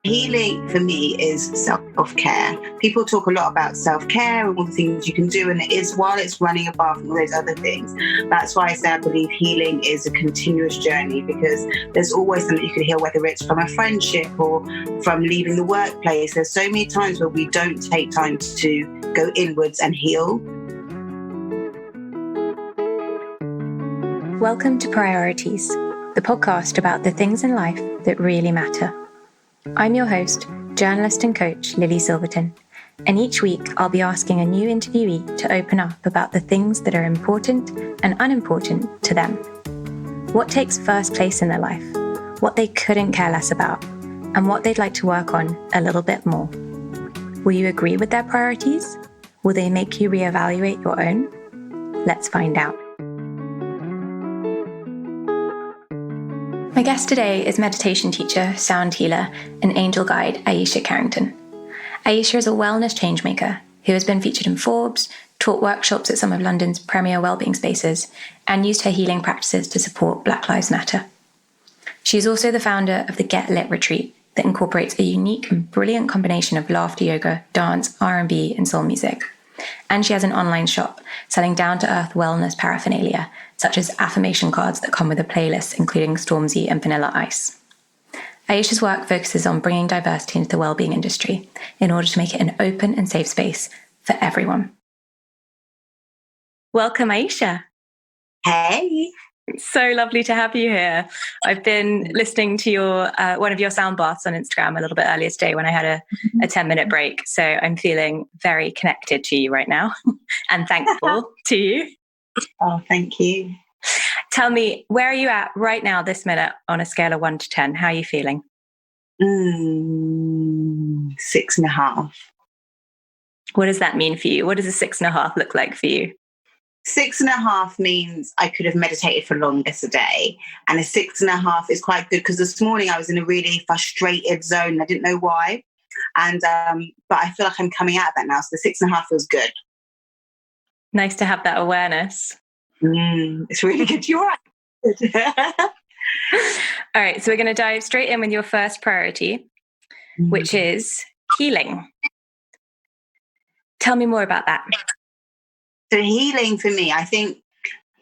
Healing for me is self-care. People talk a lot about self-care and all the things you can do, and it is, while it's running above all those other things, that's why I say I believe healing is a continuous journey, because there's always something you can heal, whether it's from a friendship or from leaving the workplace. There's so many times where we don't take time to go inwards and heal. Welcome to Priorities, the podcast about the things in life that really matter. I'm your host, journalist and coach Lily Silverton, and each week I'll be asking a new interviewee to open up about the things that are important and unimportant to them. What takes first place in their life, what they couldn't care less about, and what they'd like to work on a little bit more. Will you agree with their priorities? Will they make you reevaluate your own? Let's find out. My guest today is meditation teacher, sound healer, and angel guide Aisha Carrington. Aisha is a wellness changemaker who has been featured in Forbes, taught workshops at some of London's premier wellbeing spaces, and used her healing practices to support Black Lives Matter. She is also the founder of the Get Lit Retreat that incorporates a unique and brilliant combination of laughter yoga, dance, R&B, and soul music. And she has an online shop selling down-to-earth wellness paraphernalia, such as affirmation cards that come with a playlist including Stormzy and Vanilla Ice. Aisha's work focuses on bringing diversity into the wellbeing industry in order to make it an open and safe space for everyone. Welcome, Aisha. Hey. It's so lovely to have you here. I've been listening to your one of your sound baths on Instagram a little bit earlier today when I had a 10-minute break. So I'm feeling very connected to you right now and thankful to you. Oh, thank you. Tell me, where are you at right now this minute on a scale of 1 to 10? How are you feeling? 6.5. What does that mean for you? What does a 6.5 look like for you? 6.5 means I could have meditated for longest a day. And a 6.5 is quite good because this morning I was in a really frustrated zone. I didn't know why. And but I feel like I'm coming out of that now. So the 6.5 feels good. Nice to have that awareness. It's really good. You're right. All right. So we're going to dive straight in with your first priority, which is healing. Tell me more about that. So healing for me, I think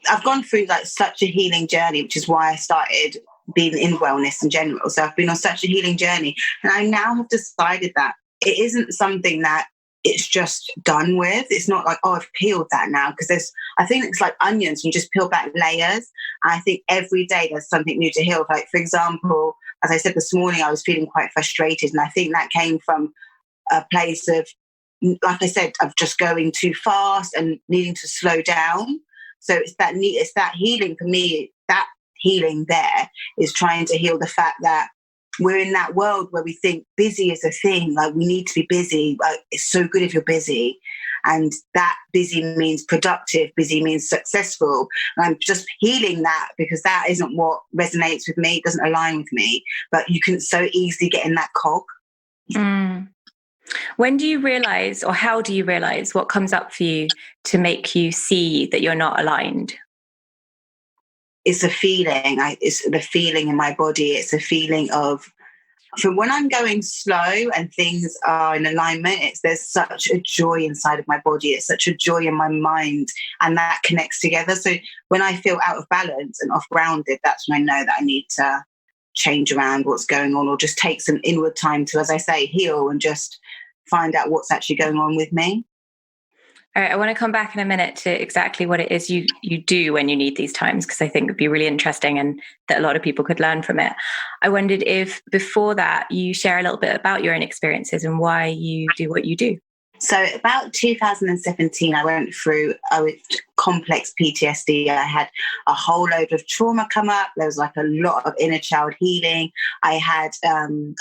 I've gone through like such a healing journey, which is why I started being in wellness in general. So I've been on such a healing journey, and I now have decided that it isn't something that it's just done with. It's not like, oh, I've peeled that now, because I think it's like onions. You just peel back layers. And I think every day there's something new to heal. Like, for example, as I said this morning, I was feeling quite frustrated, and I think that came from a place of, like I said, of just going too fast and needing to slow down. So it's that healing for me. That healing there is trying to heal the fact that we're in that world where we think busy is a thing. Like, we need to be busy. Like, it's so good if you're busy, and that busy means productive. Busy means successful. And I'm just healing that, because that isn't what resonates with me. It doesn't align with me. But you can so easily get in that cog. When do you realize, or how do you realize, what comes up for you to make you see that you're not aligned? It's a feeling. It's the feeling in my body. It's a feeling of, from when I'm going slow and things are in alignment, there's such a joy inside of my body. It's such a joy in my mind, and that connects together. So when I feel out of balance and off grounded, that's when I know that I need to change around what's going on, or just take some inward time to, as I say, heal and just find out what's actually going on with me. All right, I want to come back in a minute to exactly what it is you do when you need these times, because I think it'd be really interesting and that a lot of people could learn from it. I wondered if before that you share a little bit about your own experiences and why you do what you do. So about 2017, I went through complex PTSD. I had a whole load of trauma come up. There was like a lot of inner child healing. I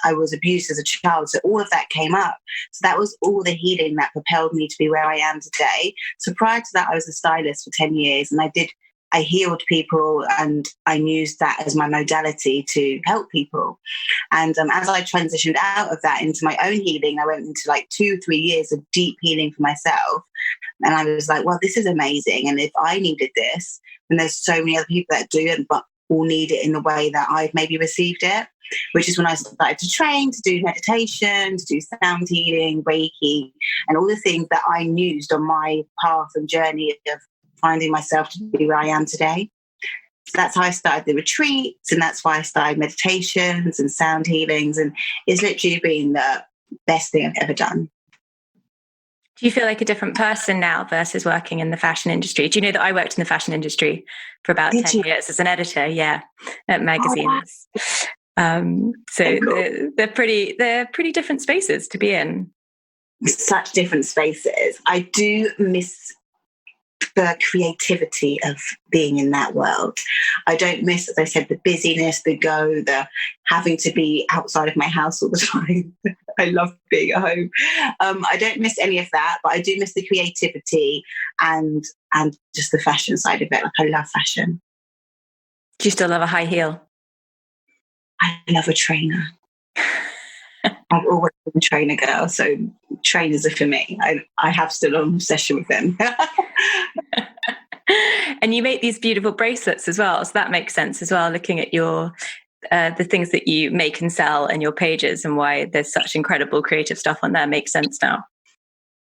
was abused as a child. So all of that came up. So that was all the healing that propelled me to be where I am today. So prior to that, I was a stylist for 10 years, and I healed people, and I used that as my modality to help people. And as I transitioned out of that into my own healing, I went into like 2-3 years of deep healing for myself. And I was like, well, this is amazing. And if I needed this, then there's so many other people that do it. But all need it in the way that I've maybe received it, which is when I started to train, to do meditation, to do sound healing, Reiki, and all the things that I used on my path and journey of finding myself to be where I am today. So that's how I started the retreats, and that's why I started meditations and sound healings, and it's literally been the best thing I've ever done. Do you feel like a different person now versus working in the fashion industry? Do you know that I worked in the fashion industry for about 10 years as an editor, at magazines. So cool. they're pretty different spaces to be in. Such different spaces. I do miss the creativity of being in that world. I don't miss, as I said, the busyness, the the having to be outside of my house all the time. I love being at home. I don't miss any of that, but I do miss the creativity and just the fashion side of it. Like, I love fashion. Do you still love a high heel? I love a trainer. I've always been a trainer girl, so trainers are for me. I have still an obsession with them. And you make these beautiful bracelets as well, so that makes sense as well, looking at your the things that you make and sell and your pages and why there's such incredible creative stuff on there makes sense now.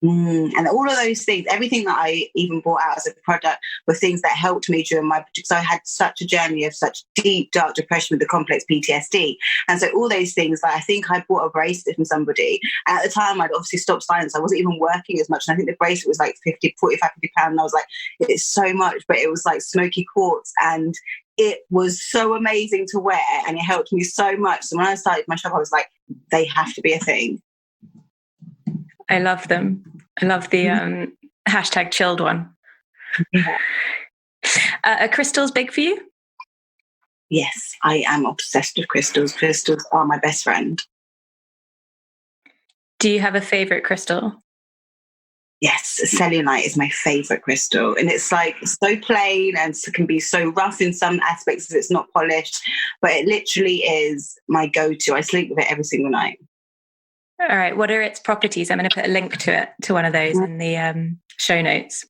And all of those things, everything that I even brought out as a product were things that helped me during because I had such a journey of such deep, dark depression with the complex PTSD. And so all those things, like, I think I bought a bracelet from somebody. And at the time, I'd obviously stopped silence. I wasn't even working as much. And I think the bracelet was like 45, 50 pounds. And I was like, it's so much, but it was like smoky quartz. And it was so amazing to wear. And it helped me so much. So when I started my shop, I was like, they have to be a thing. I love them. I love the hashtag chilled one. Yeah. Are crystals big for you? Yes, I am obsessed with crystals. Crystals are my best friend. Do you have a favourite crystal? Yes, selenite is my favourite crystal. And it's like so plain and can be so rough in some aspects if it's not polished. But it literally is my go-to. I sleep with it every single night. All right. What are its properties? I'm going to put a link to it, to one of those in the show notes.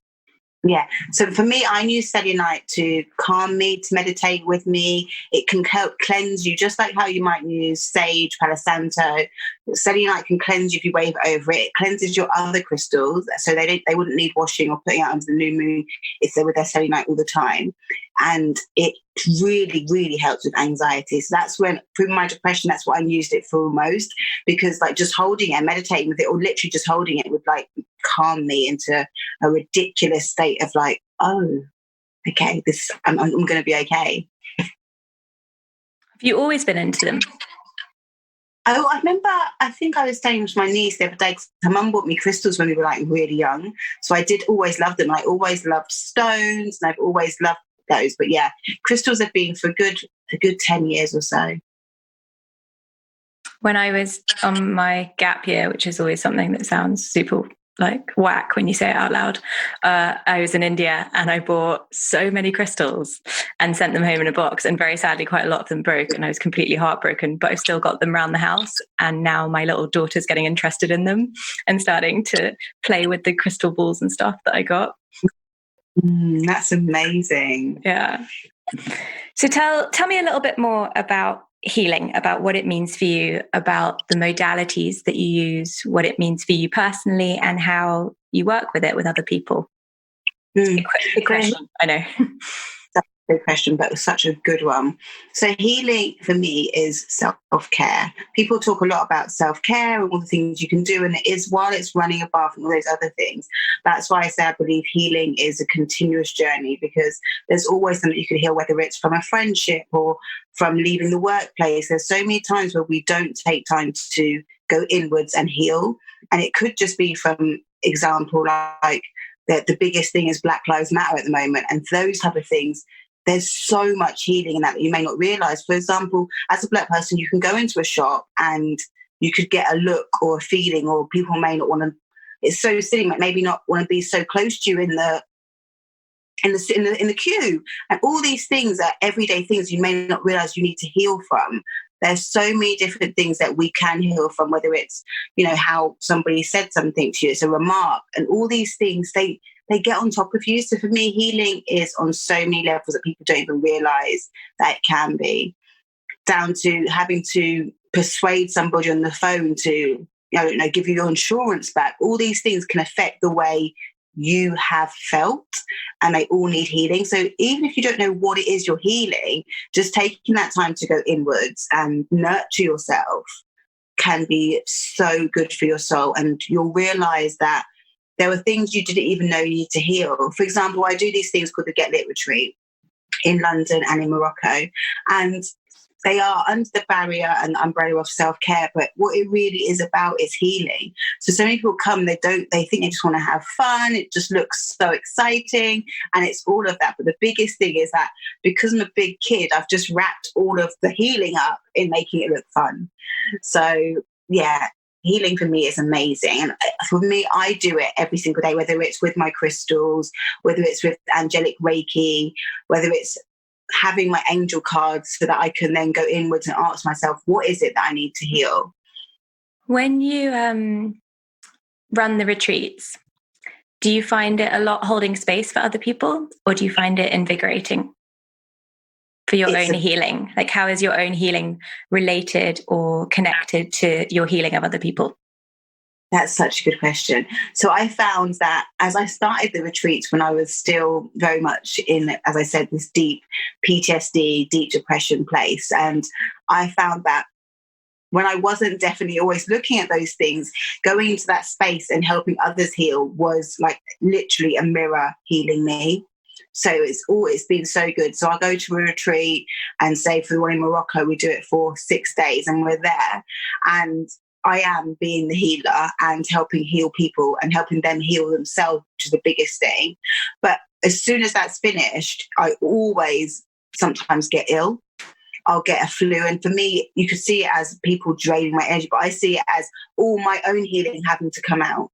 Yeah. So for me, I use selenite to calm me, to meditate with me. It can help cleanse you, just like how you might use sage, Palo Santo. Selenite can cleanse you if you wave over it. It cleanses your other crystals, so they wouldn't need washing or putting out under the new moon if they're with their selenite all the time. And it really, really helps with anxiety. So that's when, through my depression, that's what I used it for most, because like just holding it and meditating with it, or literally just holding it, would like calm me into a ridiculous state of like, oh, okay, I'm going to be okay. Have you always been into them? Oh, I remember, I think I was saying to my niece the other day, because her mum bought me crystals when we were like really young. So I did always love them. I always loved stones, and I've always loved those. But yeah, crystals have been for a good 10 years or so. When I was on my gap year, which is always something that sounds super like whack when you say it out loud, I was in India and I bought so many crystals and sent them home in a box, and very sadly quite a lot of them broke, and I was completely heartbroken, but I've still got them around the house, and now my little daughter's getting interested in them and starting to play with the crystal balls and stuff that I got. That's amazing. Yeah. So tell me a little bit more about healing, about what it means for you, about the modalities that you use, what it means for you personally, and how you work with it with other people. Big question, I know. That's a big question, but it was such a good one. So healing for me is self-care. People talk a lot about self-care and all the things you can do, and it is, while it's running a bath and all those other things, that's why I say I believe healing is a continuous journey, because there's always something you can heal, whether it's from a friendship or from leaving the workplace. There's so many times where we don't take time to go inwards and heal. And it could just be, from example, like the biggest thing is Black Lives Matter at the moment, and those type of things. There's so much healing in that you may not realize. For example, as a Black person, you can go into a shop and you could get a look or a feeling, or people may not want to, it's so silly, maybe not want to be so close to you in the queue. And all these things are everyday things you may not realize you need to heal from. There's so many different things that we can heal from, whether it's, how somebody said something to you, it's a remark, and all these things, they get on top of you. So for me, healing is on so many levels that people don't even realize that it can be, down to having to persuade somebody on the phone to, I don't know, give you your insurance back. All these things can affect the way you have felt, and they all need healing. So even if you don't know what it is you're healing, just taking that time to go inwards and nurture yourself can be so good for your soul. And you'll realize that there were things you didn't even know you need to heal. For example, I do these things called the Get Lit Retreat in London and in Morocco. And they are under the barrier and the umbrella of self-care, but what it really is about is healing. So many people come, they think they just want to have fun. It just looks so exciting. And it's all of that. But the biggest thing is that because I'm a big kid, I've just wrapped all of the healing up in making it look fun. So yeah, healing for me is amazing. And for me, I do it every single day, whether it's with my crystals, whether it's with angelic Reiki, whether it's having my angel cards so that I can then go inwards and ask myself, what is it that I need to heal? When you run the retreats, do you find it a lot holding space for other people, or do you find it invigorating for your own healing? Like, how is your own healing related or connected to your healing of other people? That's such a good question. So I found that as I started the retreats when I was still very much in, as I said, this deep PTSD, deep depression place. And I found that when I wasn't definitely always looking at those things, going into that space and helping others heal was like literally a mirror healing me. So it's always been so good. So I'll go to a retreat and say for the one in Morocco, we do it for 6 days and we're there. And I am being the healer and helping heal people and helping them heal themselves, which is the biggest thing. But as soon as that's finished, I always sometimes get ill. I'll get a flu. And for me, you could see it as people draining my energy, but I see it as all my own healing having to come out.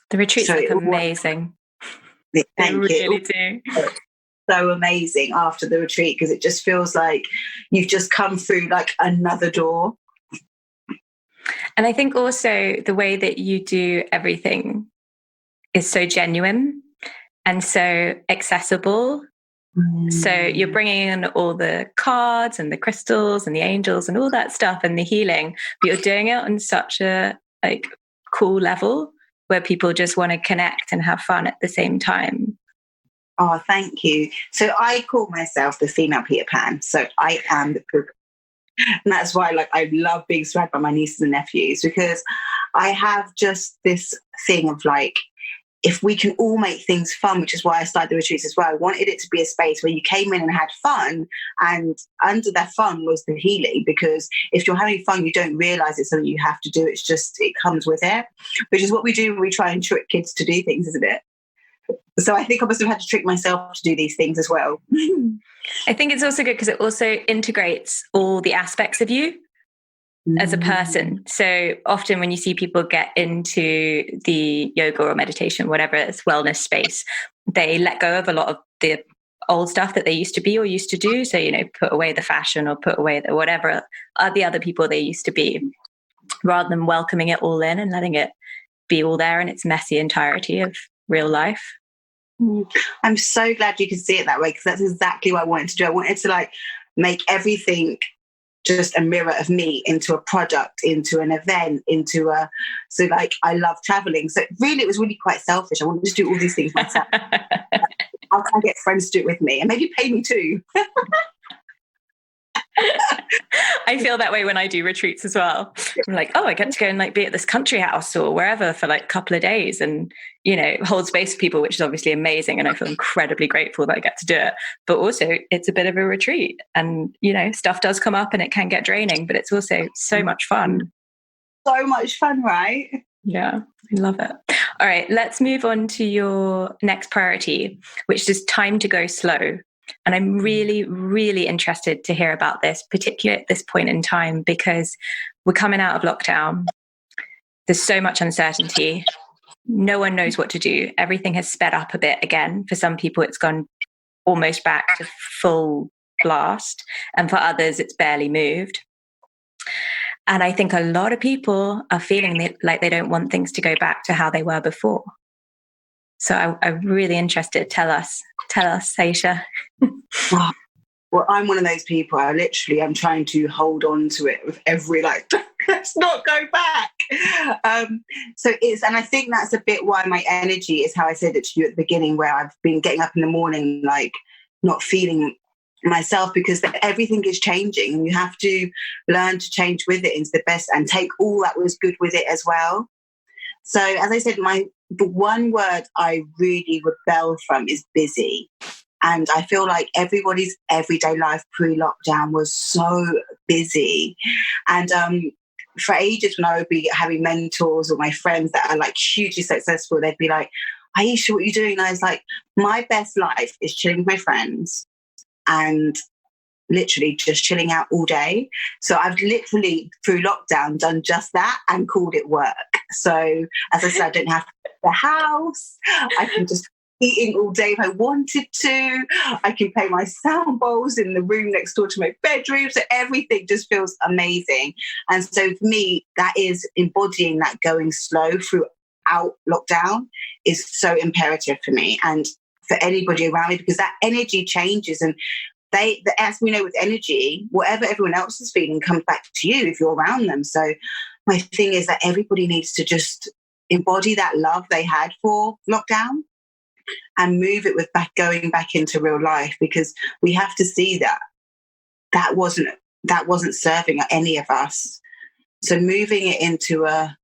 The retreats look amazing. Thank you. They really do. So amazing after the retreat, because it just feels like you've just come through like another door. And I think also the way that you do everything is so genuine and so accessible. So you're bringing in all the cards and the crystals and the angels and all that stuff and the healing, but you're doing it on such a like cool level where people just want to connect and have fun at the same time. Oh, thank you. So I call myself the female Peter Pan. So I am the cook. And that's why I love being surrounded by my nieces and nephews, because I have just this thing of if we can all make things fun, which is why I started the retreats as well. I wanted it to be a space where you came in and had fun, and under that fun was the healing, because if you're having fun, you don't realize it's something you have to do. It's just, it comes with it, which is what we do when we try and trick kids to do things, isn't it? So I think I must have had to trick myself to do these things as well. I think it's also good because it also integrates all the aspects of you as a person. So often when you see people get into the yoga or meditation, whatever it's wellness space, they let go of a lot of the old stuff that they used to be or used to do. So, put away the fashion or put away the whatever are the other people they used to be, rather than welcoming it all in and letting it be all there in its messy entirety of real life. I'm so glad you can see it that way, because that's exactly what I wanted to do. I wanted to make everything just a mirror of me into a product, into an event, I love traveling. So really, it was really quite selfish. I wanted to do all these things myself. I'll try and get friends to do it with me and maybe pay me too. I feel that way when I do retreats as well. I'm like, I get to go and be at this country house or wherever for a couple of days and, hold space for people, which is obviously amazing. And I feel incredibly grateful that I get to do it. But also it's a bit of a retreat and, stuff does come up and it can get draining, but it's also so much fun. So much fun, right? Yeah, I love it. All right, let's move on to your next priority, which is time to go slow. And I'm really, really interested to hear about this, particularly at this point in time, because we're coming out of lockdown. There's so much uncertainty. No one knows what to do. Everything has sped up a bit again. For some people, it's gone almost back to full blast. And for others, it's barely moved. And I think a lot of people are feeling like they don't want things to go back to how they were before. So I'm really interested. Tell us, Aisha. Well, I'm one of those people. I'm trying to hold on to it with every let's not go back. And I think that's a bit why my energy is how I said it to you at the beginning, where I've been getting up in the morning, not feeling myself, because everything is changing and you have to learn to change with it into the best and take all that was good with it as well. So as I said, the one word I really rebel from is busy. And I feel like everybody's everyday life pre-lockdown was so busy. And for ages, when I would be having mentors or my friends that are hugely successful, they'd be like, Aisha, what are you doing? And I was like, my best life is chilling with my friends and literally just chilling out all day. So I've literally, through lockdown, done just that and called it work. So as I said, I don't have to leave the house. I can just eating all day if I wanted to. I can play my sound bowls in the room next door to my bedroom. So everything just feels amazing. And so for me, that is embodying that going slow throughout lockdown is so imperative for me and for anybody around me, because that energy changes. And as we know with energy, whatever everyone else is feeling comes back to you if you're around them. So my thing is that everybody needs to just embody that love they had for lockdown and move it with going back into real life, because we have to see that wasn't serving any of us. So moving it into a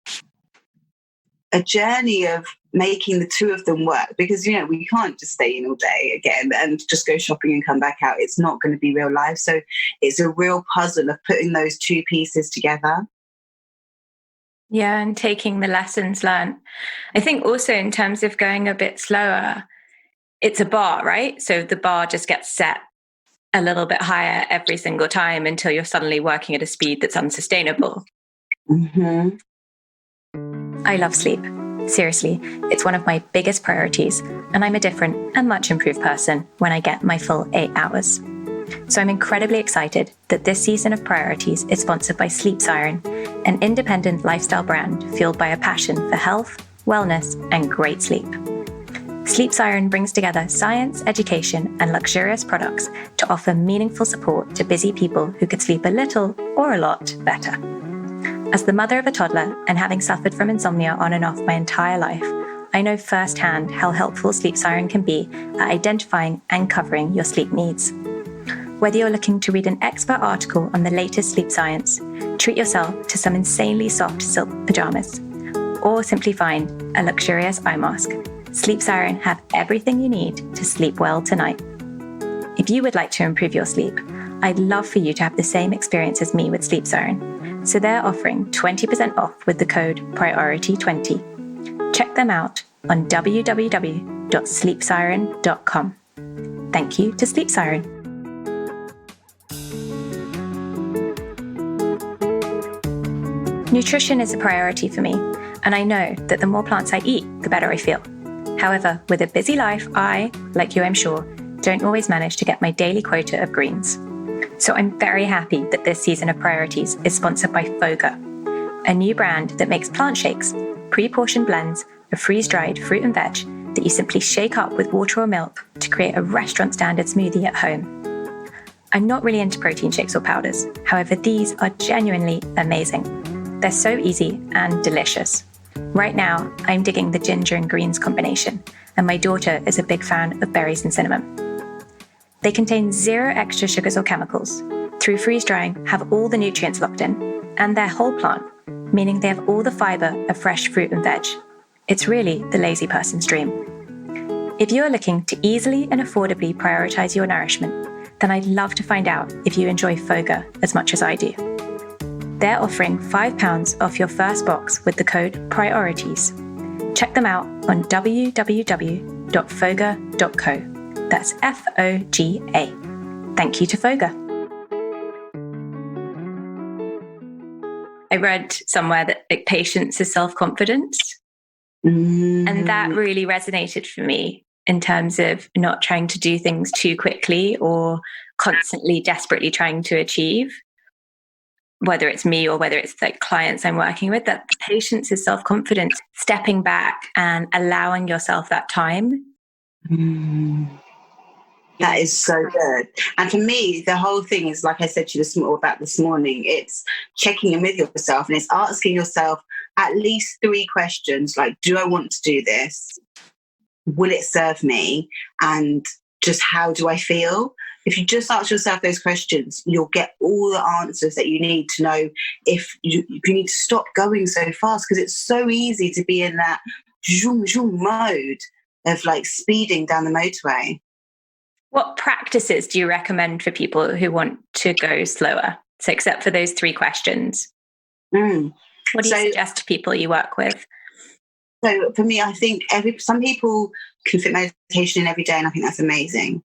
journey of making the two of them work, because we can't just stay in all day again and just go shopping and come back out. It's not going to be real life. So it's a real puzzle of putting those two pieces together. Yeah, and taking the lessons learned. I think also in terms of going a bit slower, it's a bar, right? So the bar just gets set a little bit higher every single time until you're suddenly working at a speed that's unsustainable. Mm-hmm. I love sleep. Seriously, it's one of my biggest priorities, and I'm a different and much improved person when I get my full 8 hours. So I'm incredibly excited that this season of Priorities is sponsored by Sleep Siren, an independent lifestyle brand fueled by a passion for health, wellness, and great sleep. Sleep Siren brings together science, education, and luxurious products to offer meaningful support to busy people who could sleep a little or a lot better. As the mother of a toddler and having suffered from insomnia on and off my entire life, I know firsthand how helpful Sleep Siren can be at identifying and covering your sleep needs. Whether you're looking to read an expert article on the latest sleep science, treat yourself to some insanely soft silk pajamas, or simply find a luxurious eye mask, Sleep Siren have everything you need to sleep well tonight. If you would like to improve your sleep, I'd love for you to have the same experience as me with Sleep Siren. So they're offering 20% off with the code PRIORITY20. Check them out on www.sleepsiren.com. Thank you to Sleep Siren. Nutrition is a priority for me, and I know that the more plants I eat, the better I feel. However, with a busy life, I, like you I'm sure, don't always manage to get my daily quota of greens. So I'm very happy that this season of Priorities is sponsored by Foga, a new brand that makes plant shakes, pre-portioned blends of freeze-dried fruit and veg that you simply shake up with water or milk to create a restaurant-standard smoothie at home. I'm not really into protein shakes or powders. However, these are genuinely amazing. They're so easy and delicious. Right now, I'm digging the ginger and greens combination, and my daughter is a big fan of berries and cinnamon. They contain 0 extra sugars or chemicals. Through freeze drying, have all the nutrients locked in, and they're whole plant, meaning they have all the fiber of fresh fruit and veg. It's really the lazy person's dream. If you're looking to easily and affordably prioritize your nourishment, then I'd love to find out if you enjoy Foga as much as I do. They're offering £5 off your first box with the code PRIORITIES. Check them out on www.foga.co. That's Foga. Thank you to Foga. I read somewhere that patience is self-confidence. And that really resonated for me in terms of not trying to do things too quickly or constantly desperately trying to achieve. whether it's me or whether it's like clients I'm working with, that patience is self-confidence, stepping back and allowing yourself that time. That is so good. And for me, the whole thing is, like I said to you this morning, it's checking in with yourself, and it's asking yourself at least 3 questions, like, do I want to do this? Will it serve me? And just how do I feel? If you just ask yourself those questions, you'll get all the answers that you need to know if you need to stop going so fast, because it's so easy to be in that zoom, zoom mode of like speeding down the motorway. What practices do you recommend for people who want to go slower? So except for those 3 questions, what do you suggest to people you work with? So for me, I think some people can fit meditation in every day, and I think that's amazing.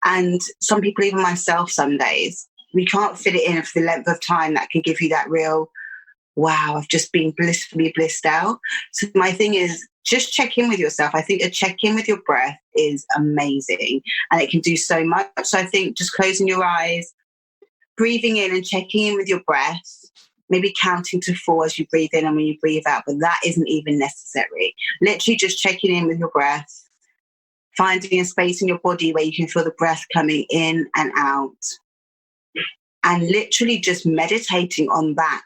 And some people, even myself, some days, we can't fit it in for the length of time that can give you that real, wow, I've just been blissfully blissed out. So my thing is, just check in with yourself. I think a check-in with your breath is amazing, and it can do so much. So I think just closing your eyes, breathing in and checking in with your breath, maybe counting to 4 as you breathe in and when you breathe out, but that isn't even necessary. Literally just checking in with your breath, finding a space in your body where you can feel the breath coming in and out, and literally just meditating on that,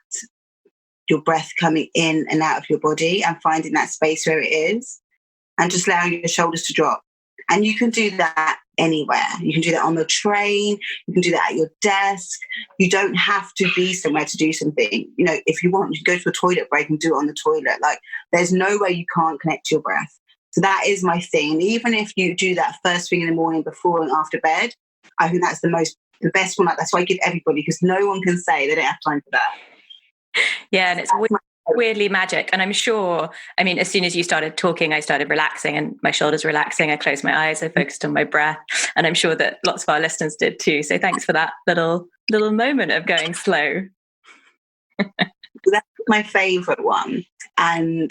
your breath coming in and out of your body, and finding that space where it is, and just allowing your shoulders to drop. And you can do that anywhere. You can do that on the train. You can do that at your desk. You don't have to be somewhere to do something. You know, if you want, you can go to a toilet break and do it on the toilet. Like, there's no way you can't connect to your breath. So that is my thing. And even if you do that first thing in the morning before and after bed, I think that's the best one. That's why I give everybody, because no one can say they don't have time for that. Yeah, and it's weirdly magic. And I'm sure, I mean, as soon as you started talking, I started relaxing and my shoulders relaxing. I closed my eyes, I focused on my breath. And I'm sure that lots of our listeners did too. So thanks for that little moment of going slow. That's my favourite one. And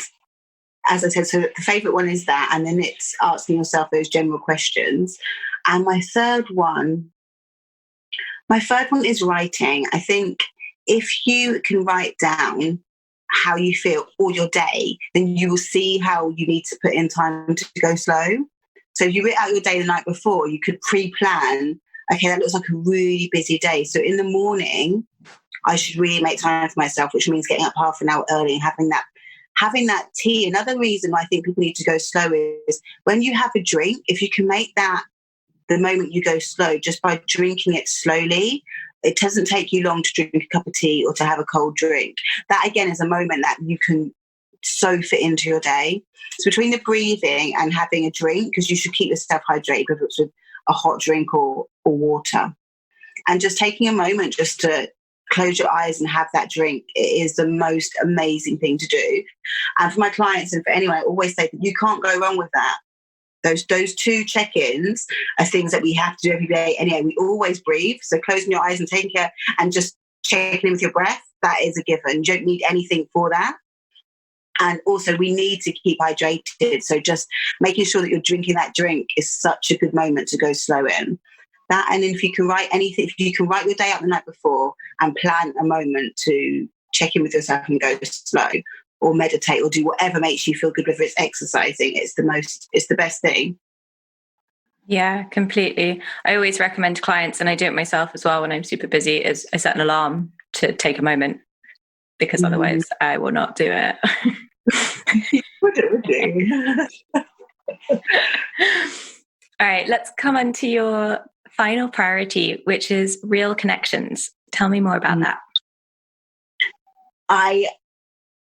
as I said, so the favourite one is that, and then it's asking yourself those general questions. And my third one is writing. I think if you can write down how you feel all your day, then you will see how you need to put in time to go slow. So if you write out your day the night before, you could pre-plan, okay, that looks like a really busy day. So in the morning, I should really make time for myself, which means getting up half an hour early and having that tea. Another reason why I think people need to go slow is when you have a drink, if you can make that the moment you go slow, just by drinking it slowly, it doesn't take you long to drink a cup of tea or to have a cold drink. That, again, is a moment that you can so fit into your day. So between the breathing and having a drink, because you should keep yourself hydrated, whether it's with a hot drink or water, and just taking a moment just to close your eyes and have that drink, it is the most amazing thing to do. And for my clients and for anyone, I always say that you can't go wrong with that. Those 2 check-ins are things that we have to do every day. Anyway, we always breathe. So closing your eyes and taking care and just checking in with your breath, that is a given. You don't need anything for that. And also, we need to keep hydrated. So just making sure that you're drinking that drink is such a good moment to go slow in. That, and then if you can write anything, if you can write your day out the night before and plan a moment to check in with yourself and go slow, or meditate, or do whatever makes you feel good, whether it's exercising, it's the best thing. Yeah, completely. I always recommend to clients, and I do it myself as well when I'm super busy, is I set an alarm to take a moment, because otherwise I will not do it. Would you? All right, let's come on to your final priority, which is real connections. Tell me more about that.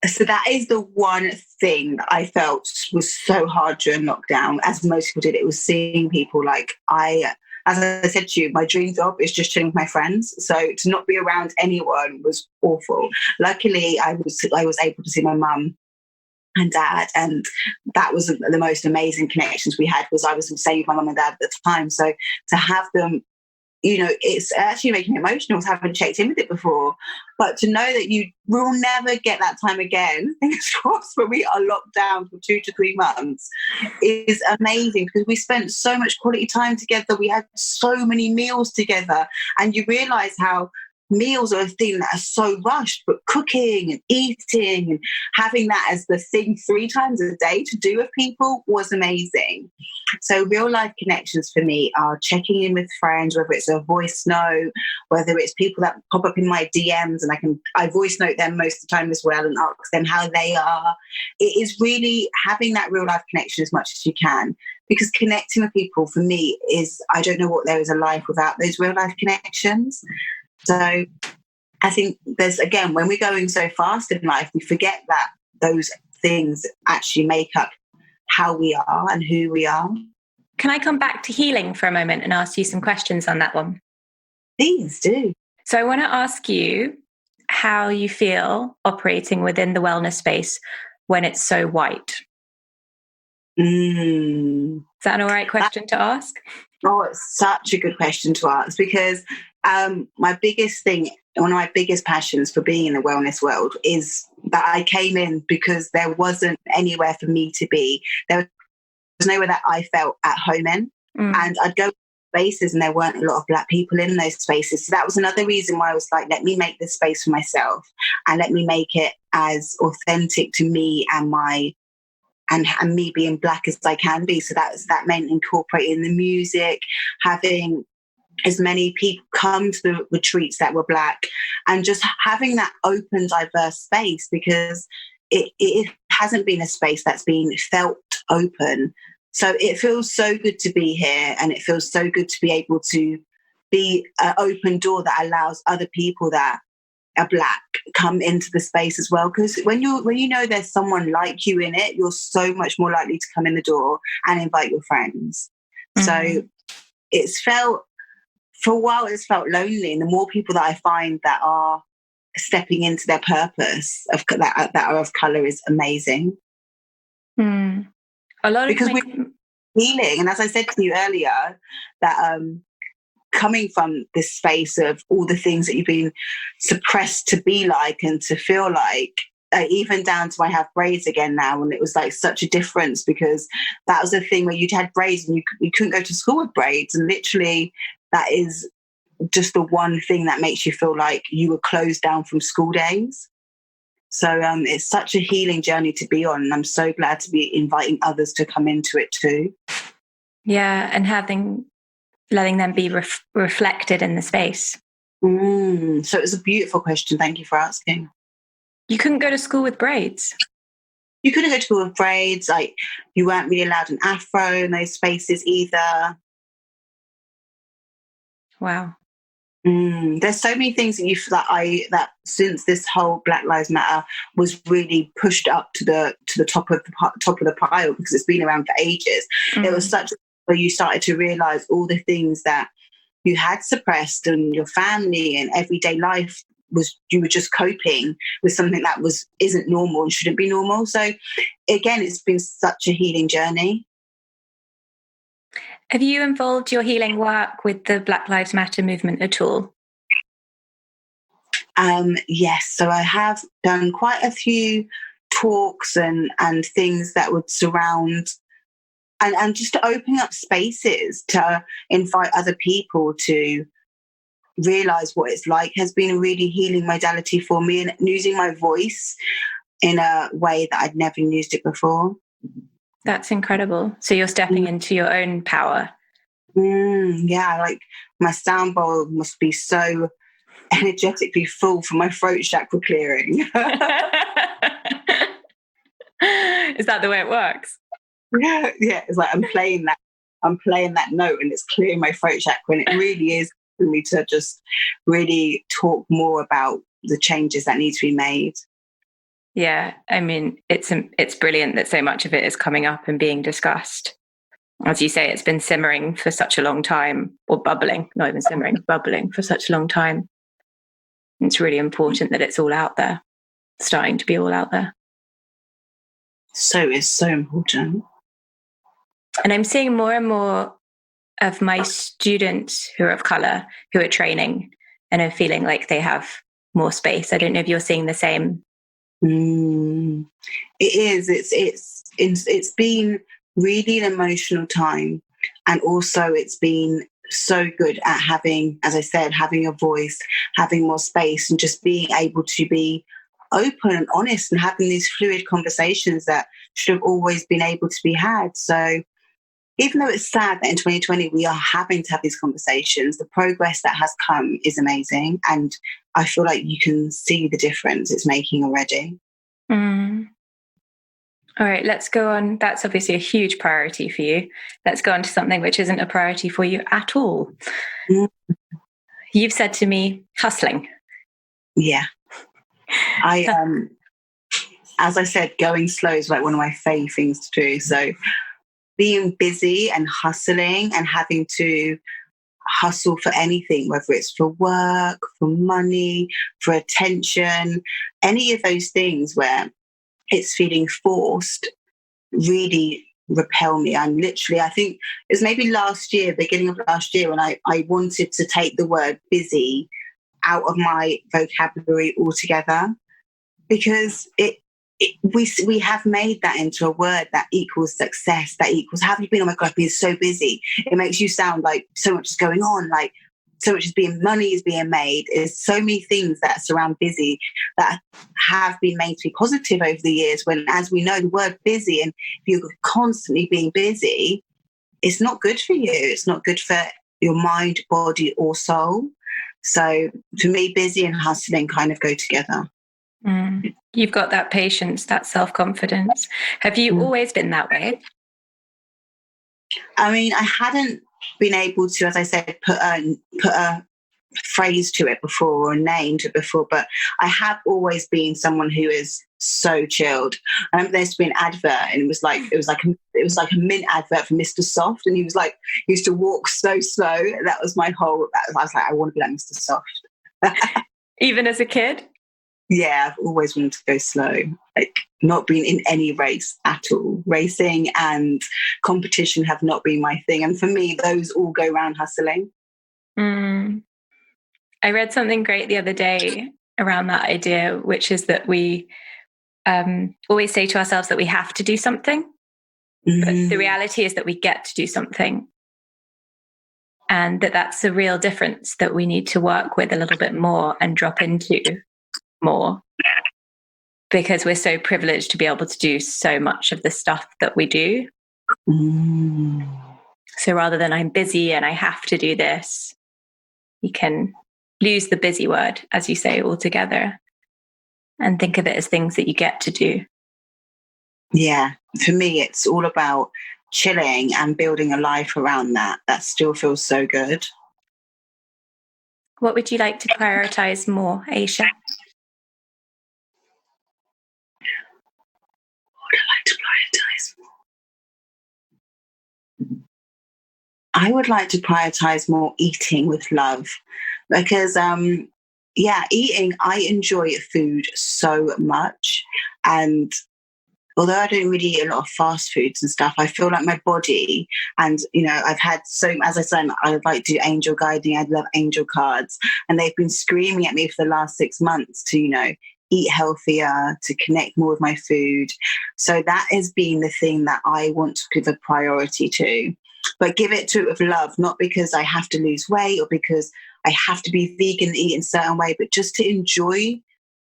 So that is the one thing that I felt was so hard during lockdown, as most people did. It was seeing people. Like, as I said to you, my dream job is just chilling with my friends. So to not be around anyone was awful. Luckily, I was able to see my mum and dad, and that was the most amazing connections we had. Was I was staying with my mum and dad at the time, so to have them, you know, it's actually making me emotional. I haven't checked in with it before, but to know that you will never get that time again, fingers crossed, when we are locked down for 2 to 3 months, is amazing, because we spent so much quality time together. We had so many meals together, and you realise how meals are a thing that are so rushed, but cooking and eating and having that as the thing 3 times a day to do with people was amazing. So real life connections for me are checking in with friends, whether it's a voice note, whether it's people that pop up in my DMs and I voice note them most of the time as well and ask them how they are. It is really having that real life connection as much as you can, because connecting with people for me is, I don't know what there is a life without those real life connections. So I think there's, again, when we're going so fast in life, we forget that those things actually make up how we are and who we are. Can I come back to healing for a moment and ask you some questions on that one? Please do. So I want to ask you how you feel operating within the wellness space when it's so white. Is that an all right question to ask? Oh, it's such a good question to ask, because my biggest thing, one of my biggest passions for being in the wellness world is that I came in because there wasn't anywhere for me to be. There was nowhere that I felt at home in. And I'd go to spaces and there weren't a lot of Black people in those spaces. So that was another reason why I was like, let me make this space for myself and let me make it as authentic to me and and me being Black as I can be. So that meant incorporating the music, having as many people come to the retreats that were Black, and just having that open, diverse space, because it hasn't been a space that's been felt open. So it feels so good to be here, and it feels so good to be able to be an open door that allows other people that are Black come into the space as well. Because when you know there's someone like you in it, you're so much more likely to come in the door and invite your friends. So it's felt, for a while, it's felt lonely. And the more people that I find that are stepping into their purpose that are of colour is amazing. A lot of because we're healing. And as I said to you earlier, that coming from this space of all the things that you've been suppressed to be like and to feel like, even down to I have braids again now, and it was like such a difference, because that was a thing where you'd had braids and you couldn't go to school with braids, and literally that is just the one thing that makes you feel like you were closed down from school days. So it's such a healing journey to be on, and I'm so glad to be inviting others to come into it too. Yeah, and letting them be reflected in the space. So it was a beautiful question. Thank you for asking. You couldn't go to school with braids? You couldn't go to school with braids. Like, you weren't really allowed an afro in those spaces either. Wow. There's so many things that since this whole Black Lives Matter was really pushed up to the top of the pile, because it's been around for ages. It was such where you started to realize all the things that you had suppressed, and your family and everyday life you were just coping with something that isn't normal and shouldn't be normal. So again, it's been such a healing journey. Have you involved your healing work with the Black Lives Matter movement at all? Yes. So I have done quite a few talks and things that would surround and just to open up spaces to invite other people to realize what it's like has been a really healing modality for me, and using my voice in a way that I'd never used it before. That's incredible. So you're stepping into your own power. Yeah, like my sound bowl must be so energetically full for my throat chakra clearing. Is that the way it works? Yeah, it's like I'm playing that note and it's clearing my throat chakra, and it really is for me to just really talk more about the changes that need to be made. Yeah, I mean, it's brilliant that so much of it is coming up and being discussed. As you say, it's been simmering for such a long time, or bubbling, not even simmering, bubbling for such a long time. It's really important that it's all out there, starting to be all out there. So it's so important. And I'm seeing more and more of my students who are of colour, who are training and are feeling like they have more space. I don't know if you're seeing the same. It is. It's been really an emotional time, and also it's been so good at having, as I said, having a voice, having more space, and just being able to be open and honest and having these fluid conversations that should have always been able to be had. So even though it's sad that in 2020 we are having to have these conversations, the progress that has come is amazing. And I feel like you can see the difference it's making already. Mm. All right, let's go on. That's obviously a huge priority for you. Let's go on to something which isn't a priority for you at all. Mm. You've said to me, hustling. Yeah. As I said, going slow is like one of my favourite things to do. So being busy and hustling and having to hustle for anything, whether it's for work, for money, for attention, any of those things where it's feeling forced, really repel me. I think it was maybe beginning of last year, when I wanted to take the word busy out of my vocabulary altogether, because we have made that into a word that equals success, that equals, have you been, oh my God, I've been so busy. It makes you sound like so much is going on, like so much money is being made. There's so many things that surround busy that have been made to be positive over the years, when, as we know, the word busy, and if you're constantly being busy, it's not good for you. It's not good for your mind, body, or soul. So for me, busy and hustling kind of go together. Mm. You've got that patience, that self-confidence. Have you always been that way? I mean, I hadn't been able to, as I said, put a phrase to it before, or a name to it before, but I have always been someone who is so chilled. I remember there used to be an advert, and it was like a mint advert for Mr. Soft, and he used to walk so slow. That was I was like, I want to be like Mr. Soft. Even as a kid? Yeah, I've always wanted to go slow, like not being in any race at all. Racing and competition have not been my thing. And for me, those all go around hustling. Mm. I read something great the other day around that idea, which is that we always say to ourselves that we have to do something. Mm. But the reality is that we get to do something. And that's a real difference that we need to work with a little bit more and drop into more, because we're so privileged to be able to do so much of the stuff that we do. Mm. So rather than I'm busy and I have to do this, you can lose the busy word, as you say, altogether, and think of it as things that you get to do. Yeah, for me, it's all about chilling and building a life around that. That still feels so good. What would you like to prioritize more, Aisha? What would I like to prioritize more? I would like to prioritize more eating with love, because eating, I enjoy food so much. And although I don't really eat a lot of fast foods and stuff, I feel like my body, and, I've had as I said, I like to do angel guiding. I love angel cards, and they've been screaming at me for the last 6 months to, eat healthier, to connect more with my food. So that has been the thing that I want to give a priority to, but give it to it with love, not because I have to lose weight or because I have to be vegan and eat in a certain way, but just to enjoy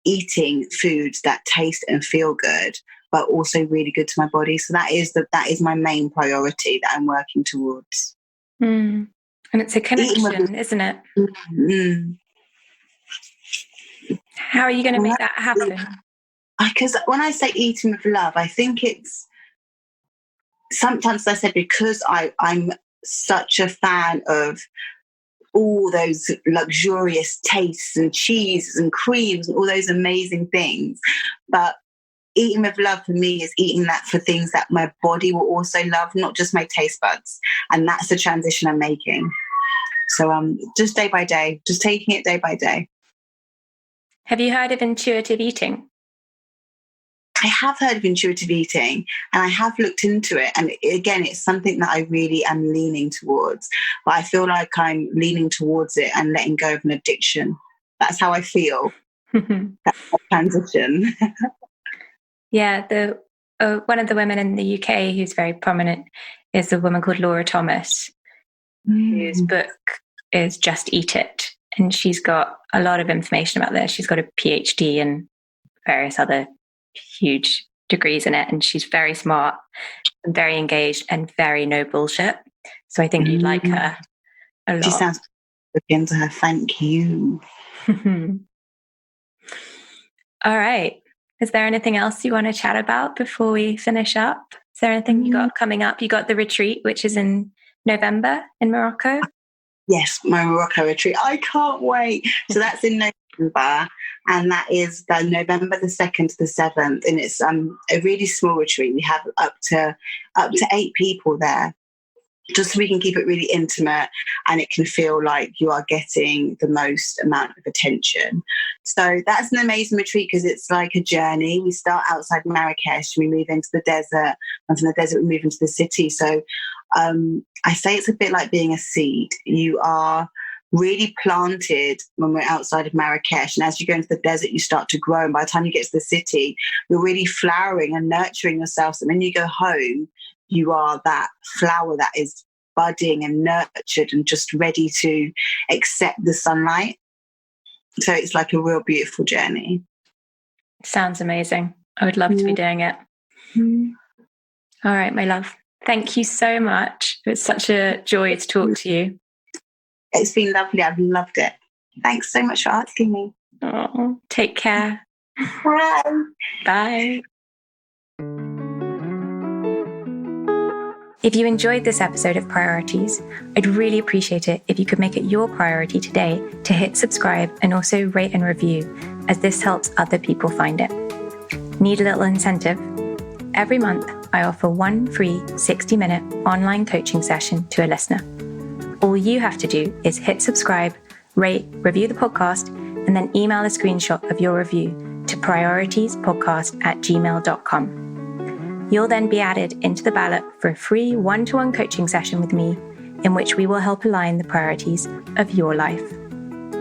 eating foods that taste and feel good, but also really good to my body. So that is my main priority that I'm working towards. Mm. And it's a connection, isn't it? Mm. How are you going to make that happen? Because when I say eating with love, I think it's sometimes, as I said, because I'm such a fan of all those luxurious tastes and cheeses and creams and all those amazing things. But eating with love for me is eating that for things that my body will also love, not just my taste buds. And that's the transition I'm making. So just day by day, just taking it day by day. Have you heard of intuitive eating? I have heard of intuitive eating, and I have looked into it. And again, it's something that I really am leaning towards. But I feel like I'm leaning towards it and letting go of an addiction. That's how I feel. That's a transition. Yeah, one of the women in the UK who's very prominent is a woman called Laura Thomas, whose book is Just Eat It. And she's got a lot of information about this. She's got a PhD and various other huge degrees in it. And she's very smart and very engaged and very no bullshit. So I think you'd like her a lot. She sounds look into her. Thank you. All right. Is there anything else you want to chat about before we finish up? Is there anything you got coming up? You got the retreat, which is in November in Morocco. Yes, my Morocco retreat. I can't wait. So that's in November, and that is the November the 2nd to the 7th, and it's a really small retreat. We have up to 8 people there, just so we can keep it really intimate and it can feel like you are getting the most amount of attention. So that's an amazing retreat because it's like a journey. We start outside Marrakesh, we move into the desert, and from the desert we move into the city. So I say it's a bit like being a seed. You are really planted when we're outside of Marrakesh, and as you go into the desert you start to grow, and by the time you get to the city you're really flowering and nurturing yourself, and then you go home you are that flower that is budding and nurtured and just ready to accept the sunlight. So it's like a real beautiful journey. Sounds amazing. I would love to be doing it. All right, my love. Thank you so much. It's such a joy to talk to you. It's been lovely. I've loved it. Thanks so much for asking me. Oh, take care. Bye. Bye. If you enjoyed this episode of Priorities, I'd really appreciate it if you could make it your priority today to hit subscribe and also rate and review, as this helps other people find it. Need a little incentive? Every month, I offer one free 60-minute online coaching session to a listener. All you have to do is hit subscribe, rate, review the podcast, and then email a screenshot of your review to prioritiespodcast@gmail.com. You'll then be added into the ballot for a free one-to-one coaching session with me, in which we will help align the priorities of your life.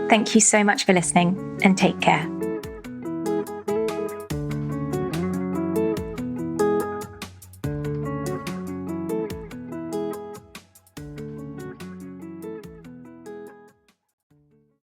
Thank you so much for listening, and take care.